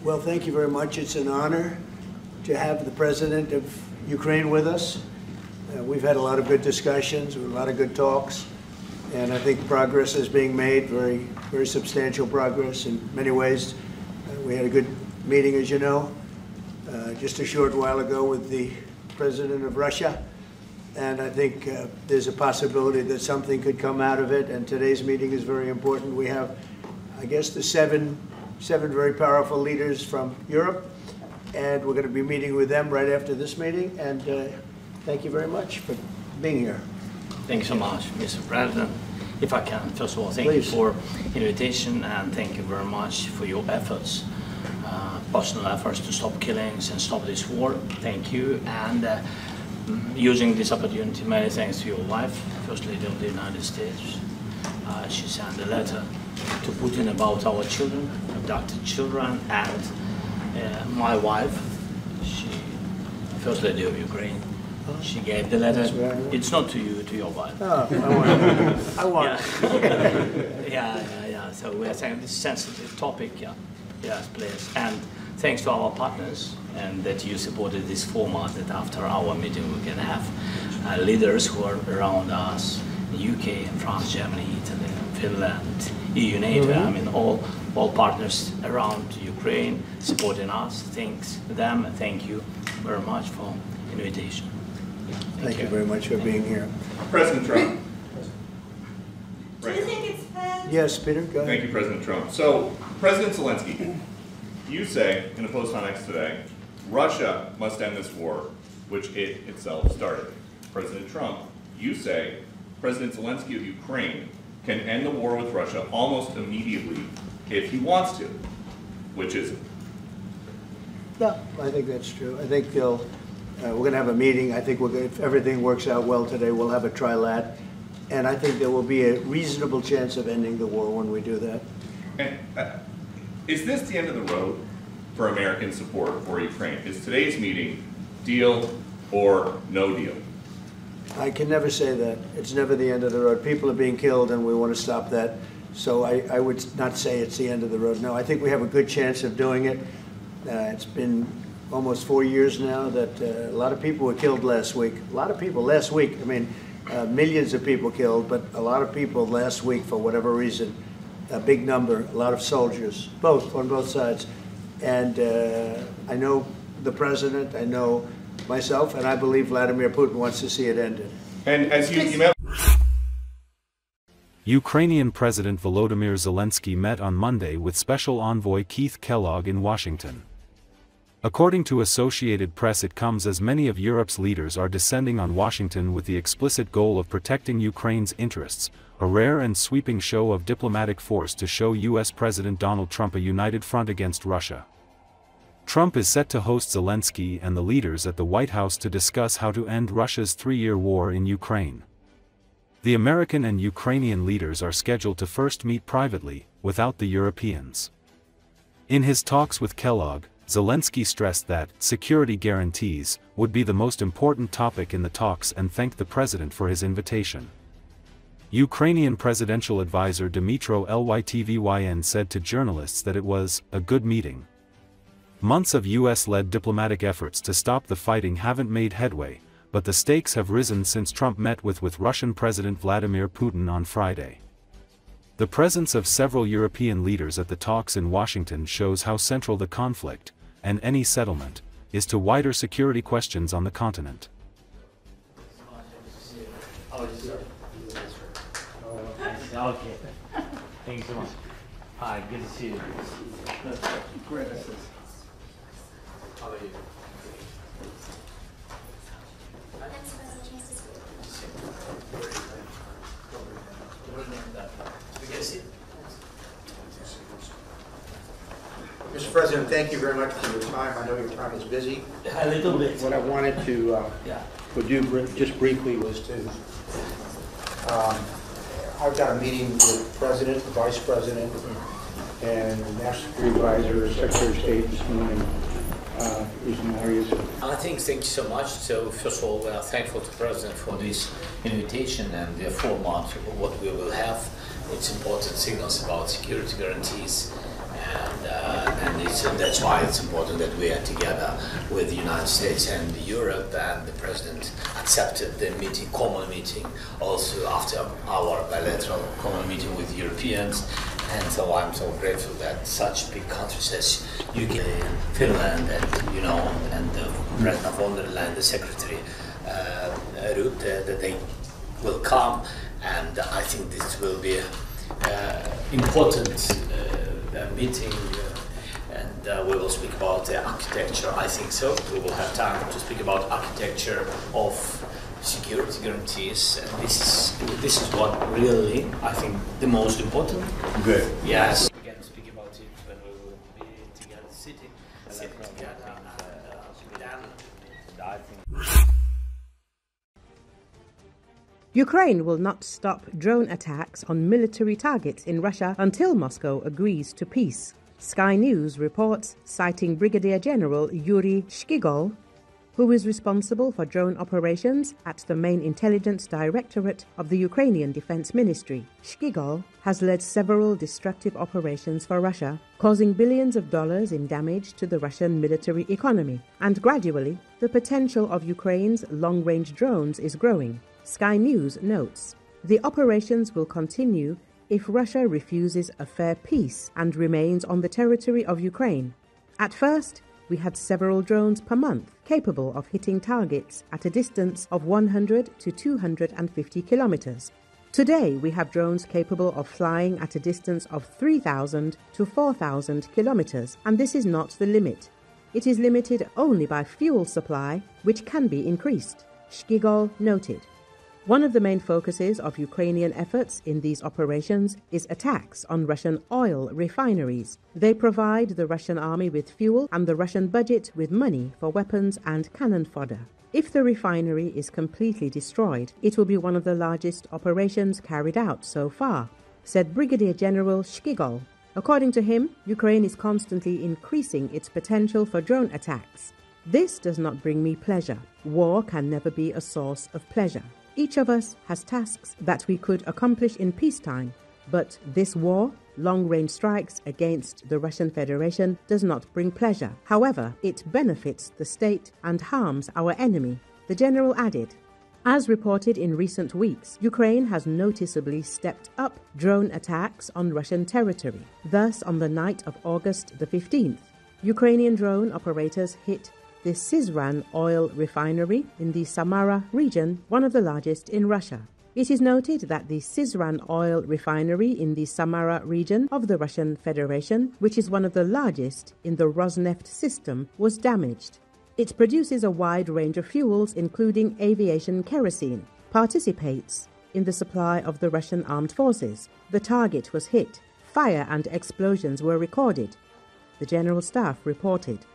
Well, thank you very much. It's an honor to have the President of Ukraine with us. We've had a lot of good discussions, a lot of good talks, and I think progress is being made, very substantial progress in many ways. We had a good meeting, as you know, just a short while ago with the President of Russia, and I think there's a possibility that something could come out of it, and today's meeting is very important. We have, I guess, the seven very powerful leaders from Europe, and we're going to be meeting with them right after this meeting, and thank you very much for being here. Thank you so much, Mr. President. If I can, first of all, thank you for invitation, and thank you very much for your efforts, personal efforts to stop killings and stop this war. Thank you, and using this opportunity, many thanks to your wife, First Lady of the United States. She sent a letter to Putin about our children, abducted children, and my wife, First Lady of Ukraine. She gave the letter. It's not to you, to your wife. Oh, I want it. Yeah. So we are saying this sensitive topic, yes, please. And thanks to our partners, and that you supported this format, that after our meeting we can have leaders who are around us, UK and France, Germany, Italy, Finland, EU, NATO, I mean all partners around Ukraine supporting us. Thanks to them, and thank you very much for invitation. Thank you very much for being here. President Trump. Do you think it's fair? Yes, Peter, go ahead. Thank you, President Trump. So, President Zelensky, you say in a post on X today, Russia must end this war, which it itself started. President Trump, you say President Zelensky of Ukraine can end the war with Russia almost immediately if he wants to. Which is it? No, I think that's true. I think we're going to have a meeting. I think if everything works out well today, we'll have a trilat. And I think there will be a reasonable chance of ending the war when we do that. And is this the end of the road for American support for Ukraine? Is today's meeting deal or no deal? I can never say that. It's never the end of the road. People are being killed, and we want to stop that. So I would not say it's the end of the road. No, I think we have a good chance of doing it. It's been almost 4 years now that a lot of people were killed last week. A lot of people last week. I mean, millions of people killed, but a lot of people last week for whatever reason. A big number, a lot of soldiers, on both sides. And I know the president, I know myself, and I believe Vladimir Putin wants to see it ended. And as you met Ukrainian President Volodymyr Zelensky met on Monday with Special Envoy Keith Kellogg in Washington. According to Associated Press, it comes as many of Europe's leaders are descending on Washington with the explicit goal of protecting Ukraine's interests, a rare and sweeping show of diplomatic force to show U.S. President Donald Trump a united front against Russia. Trump is set to host Zelensky and the leaders at the White House to discuss how to end Russia's 3-year war in Ukraine. The American and Ukrainian leaders are scheduled to first meet privately, without the Europeans. In his talks with Kellogg, Zelensky stressed that security guarantees would be the most important topic in the talks and thanked the president for his invitation. Ukrainian presidential advisor Dmytro Lytvyn said to journalists that it was a good meeting. Months of US-led diplomatic efforts to stop the fighting haven't made headway, but the stakes have risen since Trump met with Russian President Vladimir Putin on Friday. The presence of several European leaders at the talks in Washington shows how central the conflict, and any settlement, is to wider security questions on the continent. Okay. Thanks so much. Hi, good to see you. Great. How are you? Mr. President, thank you very much for your time. I know your time is busy. A little bit. What I wanted to do just briefly was to, I've got a meeting with the President, the Vice President, and the National Security Advisor, Secretary of State this morning. I think thank you so much. So first of all, we are thankful to the President for this invitation and the format of what we will have. It's important signals about security guarantees and and that's why it's important that we are together with the United States and Europe, and the President accepted the meeting, common meeting, also after our bilateral common meeting with Europeans. And so I'm so grateful that such big countries as UK, Finland, and and the President von der Leyen, the Secretary Rutte, that they will come. And I think this will be important meeting, and we will speak about the architecture. I think so. We will have time to speak about architecture of security guarantees, and this is what really I think the most important. Good. Yes. We can speak about it when we will be together, sitting together. Ukraine will not stop drone attacks on military targets in Russia until Moscow agrees to peace. Sky News reports, citing Brigadier General Yuri Shkigol, who is responsible for drone operations at the main intelligence directorate of the Ukrainian Defense Ministry. Shkigol has led several destructive operations for Russia, causing billions of dollars in damage to the Russian military economy. And gradually, the potential of Ukraine's long-range drones is growing. Sky News notes, the operations will continue if Russia refuses a fair peace and remains on the territory of Ukraine. At first, we had several drones per month capable of hitting targets at a distance of 100 to 250 kilometers. Today, we have drones capable of flying at a distance of 3,000 to 4,000 kilometers, and this is not the limit. It is limited only by fuel supply, which can be increased, Shkigol noted. One of the main focuses of Ukrainian efforts in these operations is attacks on Russian oil refineries. They provide the Russian army with fuel and the Russian budget with money for weapons and cannon fodder. If the refinery is completely destroyed, it will be one of the largest operations carried out so far, said Brigadier General Shkigol. According to him, Ukraine is constantly increasing its potential for drone attacks. This does not bring me pleasure. War can never be a source of pleasure. Each of us has tasks that we could accomplish in peacetime, but this war, long-range strikes against the Russian Federation, does not bring pleasure. However, it benefits the state and harms our enemy, the general added. As reported in recent weeks, Ukraine has noticeably stepped up drone attacks on Russian territory. Thus, on the night of August the 15th, Ukrainian drone operators hit the Syzran oil refinery in the Samara region, one of the largest in Russia. It is noted that the Syzran oil refinery in the Samara region of the Russian Federation, which is one of the largest in the Rosneft system, was damaged. It produces a wide range of fuels, including aviation kerosene, participates in the supply of the Russian armed forces. The target was hit. Fire and explosions were recorded, the General Staff reported.